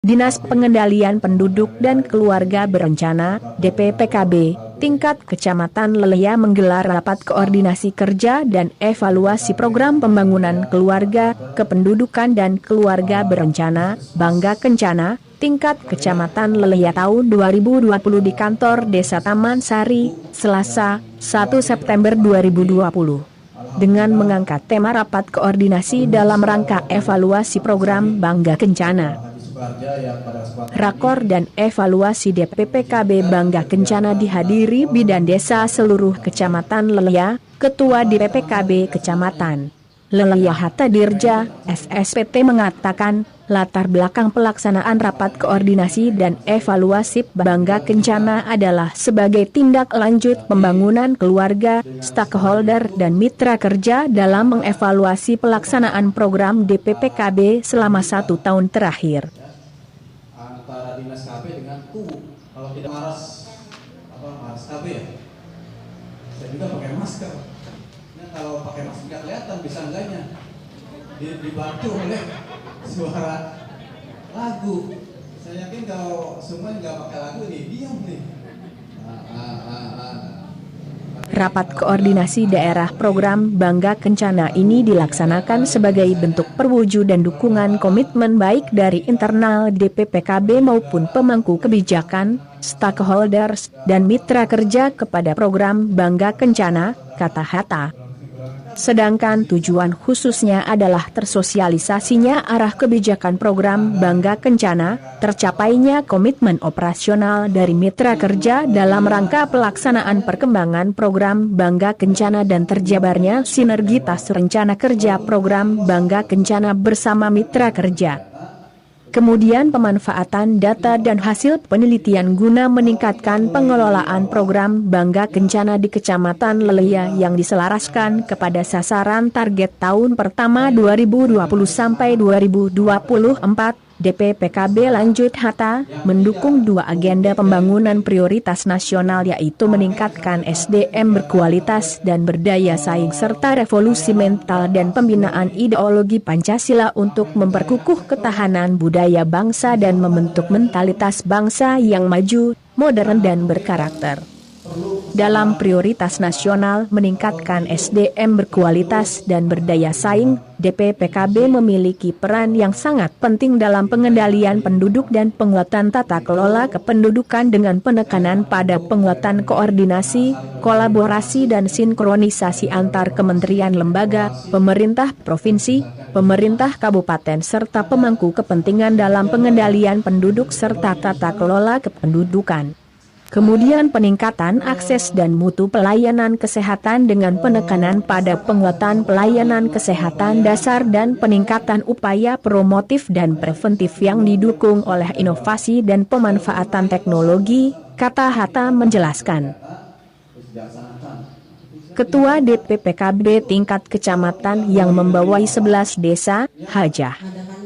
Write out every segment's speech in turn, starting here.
Dinas Pengendalian Penduduk dan Keluarga Berencana, DPPKB, tingkat Kecamatan Leleya menggelar rapat koordinasi kerja dan evaluasi program pembangunan keluarga, kependudukan dan keluarga berencana, Bangga Kencana, tingkat Kecamatan Leleya tahun 2020 di kantor Desa Taman Sari, Selasa, 1 September 2020. Dengan mengangkat tema rapat koordinasi dalam rangka evaluasi program Bangga Kencana. Rakor dan evaluasi DPPKB Bangga Kencana dihadiri bidan desa seluruh Kecamatan Leleya, Ketua DPPKB Kecamatan Leleya Hatta Dirja, SSPT mengatakan, latar belakang pelaksanaan rapat koordinasi dan evaluasi Bangga Kencana adalah sebagai tindak lanjut pembangunan keluarga, stakeholder dan mitra kerja dalam mengevaluasi pelaksanaan program DPPKB selama 1 tahun terakhir. Antara dinas KB dengan kubu, kalau tidak maras KB ya, saya juga pakai masker. Kalau pakai masker nggak kelihatan bisa enggaknya dibantu oleh suara lagu. Saya yakin kalau semua nggak pakai lagu nih diam nih. Rapat koordinasi daerah program Bangga Kencana ini dilaksanakan sebagai bentuk perwujudan dukungan komitmen baik dari internal DPPKB maupun pemangku kebijakan, stakeholders, dan mitra kerja kepada program Bangga Kencana, kata Hatta. Sedangkan tujuan khususnya adalah tersosialisasinya arah kebijakan program Bangga Kencana, tercapainya komitmen operasional dari mitra kerja dalam rangka pelaksanaan perkembangan program Bangga Kencana dan terjabarnya sinergitas rencana kerja program Bangga Kencana bersama mitra kerja. Kemudian pemanfaatan data dan hasil penelitian guna meningkatkan pengelolaan program Bangga Kencana di Kecamatan Leleya yang diselaraskan kepada sasaran target tahun pertama 2020 sampai 2024. DPPKB lanjut Hatta, mendukung 2 agenda pembangunan prioritas nasional yaitu meningkatkan SDM berkualitas dan berdaya saing serta revolusi mental dan pembinaan ideologi Pancasila untuk memperkukuh ketahanan budaya bangsa dan membentuk mentalitas bangsa yang maju, modern dan berkarakter. Dalam prioritas nasional meningkatkan SDM berkualitas dan berdaya saing, DPPKB memiliki peran yang sangat penting dalam pengendalian penduduk dan penguatan tata kelola kependudukan dengan penekanan pada penguatan koordinasi, kolaborasi dan sinkronisasi antar kementerian lembaga, pemerintah provinsi, pemerintah kabupaten serta pemangku kepentingan dalam pengendalian penduduk serta tata kelola kependudukan. Kemudian peningkatan akses dan mutu pelayanan kesehatan dengan penekanan pada penguatan pelayanan kesehatan dasar dan peningkatan upaya promotif dan preventif yang didukung oleh inovasi dan pemanfaatan teknologi, kata Hatta menjelaskan. Ketua DPPKB tingkat kecamatan yang membawai 11 desa, Hajah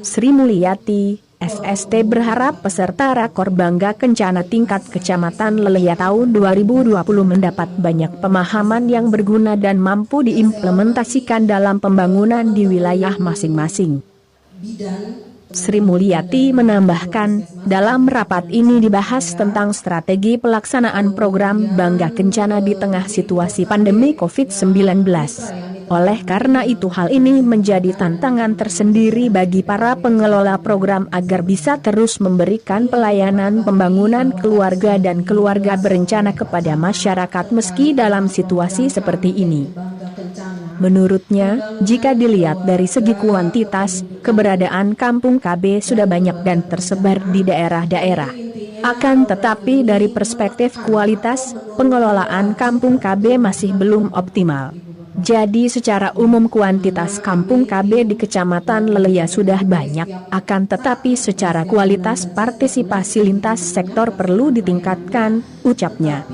Sri Mulyati, SST berharap peserta Rakor Bangga Kencana tingkat Kecamatan Leleya tahun 2020 mendapat banyak pemahaman yang berguna dan mampu diimplementasikan dalam pembangunan di wilayah masing-masing. Sri Mulyati menambahkan, dalam rapat ini dibahas tentang strategi pelaksanaan program Bangga Kencana di tengah situasi pandemi COVID-19. Oleh karena itu hal ini menjadi tantangan tersendiri bagi para pengelola program agar bisa terus memberikan pelayanan pembangunan keluarga dan keluarga berencana kepada masyarakat meski dalam situasi seperti ini. Menurutnya, jika dilihat dari segi kuantitas, keberadaan kampung KB sudah banyak dan tersebar di daerah-daerah. Akan tetapi dari perspektif kualitas, pengelolaan kampung KB masih belum optimal. Jadi secara umum kuantitas kampung KB di Kecamatan Leleya sudah banyak, akan tetapi secara kualitas partisipasi lintas sektor perlu ditingkatkan, ucapnya.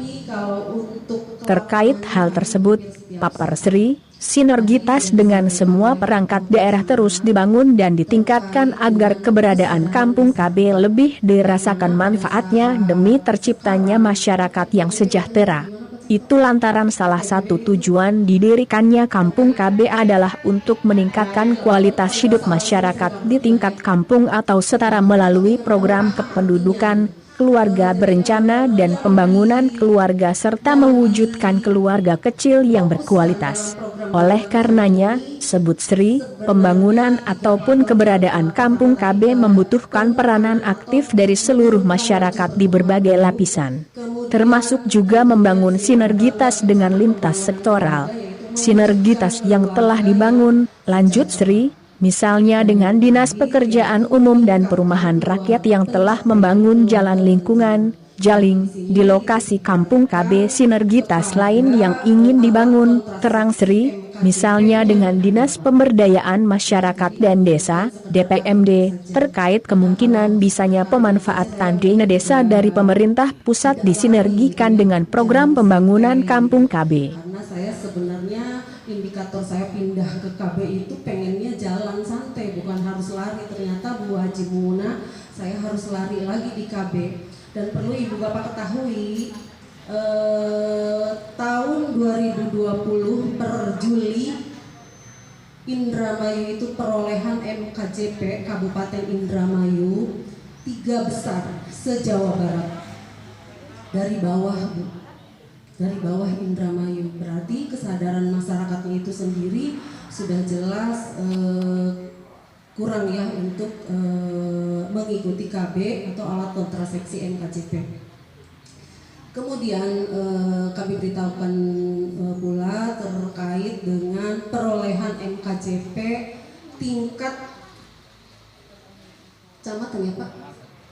Terkait hal tersebut, papar Sri, sinergitas dengan semua perangkat daerah terus dibangun dan ditingkatkan agar keberadaan kampung KB lebih dirasakan manfaatnya demi terciptanya masyarakat yang sejahtera. Itu lantaran salah satu tujuan didirikannya Kampung KB adalah untuk meningkatkan kualitas hidup masyarakat di tingkat kampung atau setara melalui program kependudukan, keluarga berencana dan pembangunan keluarga serta mewujudkan keluarga kecil yang berkualitas. Oleh karenanya, sebut Sri, pembangunan ataupun keberadaan Kampung KB membutuhkan peranan aktif dari seluruh masyarakat di berbagai lapisan. Termasuk juga membangun sinergitas dengan lintas sektoral. Sinergitas yang telah dibangun, lanjut Sri, misalnya dengan Dinas Pekerjaan Umum dan Perumahan Rakyat yang telah membangun jalan lingkungan, Jaling, di lokasi Kampung KB. Sinergitas lain yang ingin dibangun, terang Sri, misalnya dengan Dinas Pemberdayaan Masyarakat dan Desa, DPMD, terkait kemungkinan bisanya pemanfaatan dana desa dari pemerintah pusat disinergikan dengan program pembangunan Kampung KB. Karena saya sebenarnya indikator saya pindah ke KB itu pengennya jalan santai, bukan harus lari. Ternyata Bu Haji Muna, saya harus lari lagi di KB. Dan perlu Ibu Bapak ketahui, tahun 2020 per Juli, Indramayu itu perolehan MKJP Kabupaten Indramayu 3 besar se-Jawa Barat. Dari bawah, Bu. Dari bawah Indramayu. Berarti kesadaran masyarakatnya itu sendiri sudah jelas kurang ya untuk mengikuti KB atau alat kontrasepsi MKJP. Kemudian kami beritahukan pula terkait dengan perolehan MKJP tingkat kecamatan ya Pak?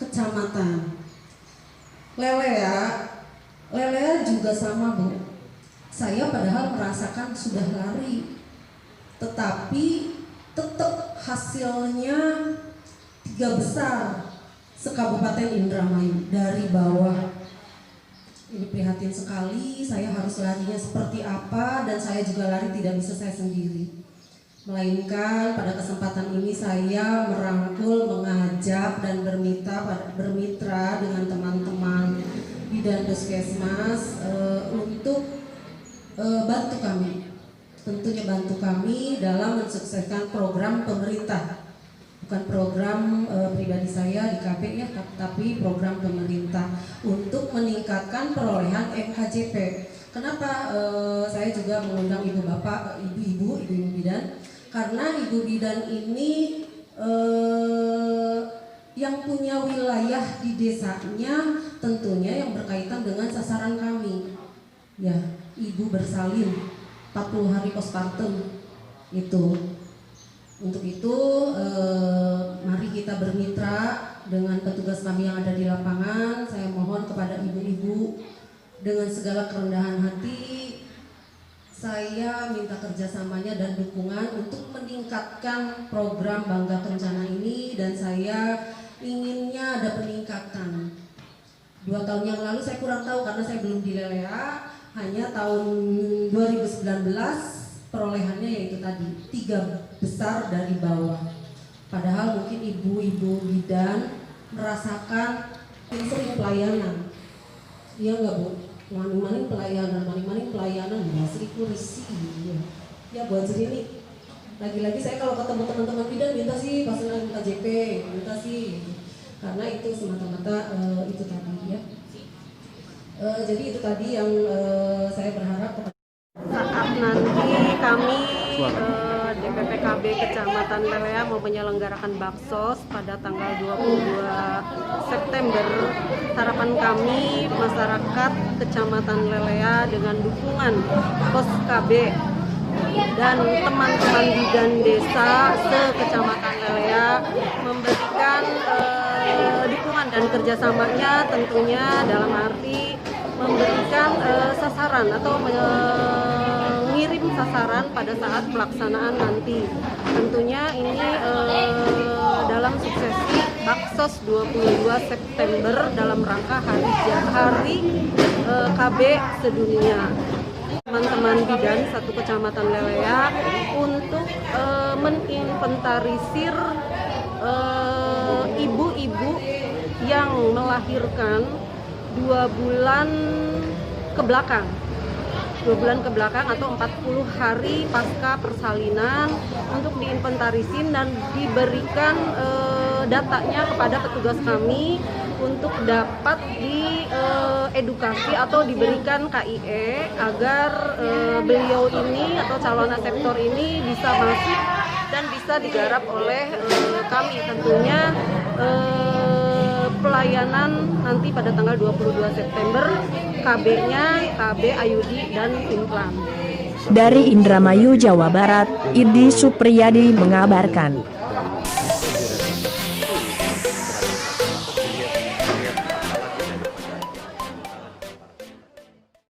Kecamatan. Lelea juga sama Bu. Saya padahal merasakan sudah lari, tetapi tetap hasilnya 3 besar se-Kabupaten Indramayu dari bawah. Ini prihatin sekali, saya harus larinya seperti apa, dan saya juga lari tidak bisa saya sendiri. Melainkan pada kesempatan ini saya merangkul, mengajak dan bermitra dengan teman-teman bidan puskesmas untuk bantu kami. Tentunya bantu kami dalam mensukseskan program pemerintah, bukan program pribadi saya di KB ya, tapi program pemerintah untuk meningkatkan perolehan MKJP. Kenapa saya juga mengundang ibu bapak, ibu bidan? Karena ibu bidan ini yang punya wilayah di desanya tentunya yang berkaitan dengan sasaran kami. Ya, ibu bersalin 40 hari postpartum itu. Untuk itu mari kita bermitra dengan petugas kami yang ada di lapangan. Saya mohon kepada ibu-ibu dengan segala kerendahan hati, saya minta kerjasamanya dan dukungan untuk meningkatkan program Bangga Kencana ini, dan saya inginnya ada peningkatan. 2 tahun yang lalu saya kurang tahu karena saya belum di Lelea. Hanya tahun 2019 perolehannya yaitu tadi 3 besar dari bawah. Padahal mungkin ibu-ibu bidan merasakan sering pelayanan. Iya nggak Bu? Maning-maning pelayanan, seriku risih. Ya Bu Haji ini. Lagi-lagi saya kalau ketemu teman-teman bidan minta sih pasangan KJP, minta sih. Karena itu semata-mata itu tadi ya. Jadi itu tadi yang saya berharap saat nanti kami DPPKB Kecamatan Lelea mau menyelenggarakan Baksos pada tanggal 22 September. Harapan kami masyarakat Kecamatan Lelea dengan dukungan Pos KB dan teman-teman bidan desa se-Kecamatan Lelea memberikan dukungan dan kerjasamanya tentunya dalam arti memberikan sasaran atau mengirim sasaran pada saat pelaksanaan nanti. Tentunya ini dalam suksesi Baksos 22 September dalam rangka hari KB sedunia. Teman-teman bidan satu Kecamatan Lelea untuk meninventarisir ibu-ibu yang melahirkan 2 bulan ke belakang bulan ke belakang atau 40 hari pasca persalinan untuk diinventarisin dan diberikan datanya kepada petugas kami untuk dapat diedukasi atau diberikan KIE agar beliau ini atau calon aseptor ini bisa masuk dan bisa digarap oleh kami tentunya pelayanan nanti pada tanggal 22 September KB-nya KB Ayudi dan Implan. Dari Indramayu, Jawa Barat, Idi Supriyadi mengabarkan.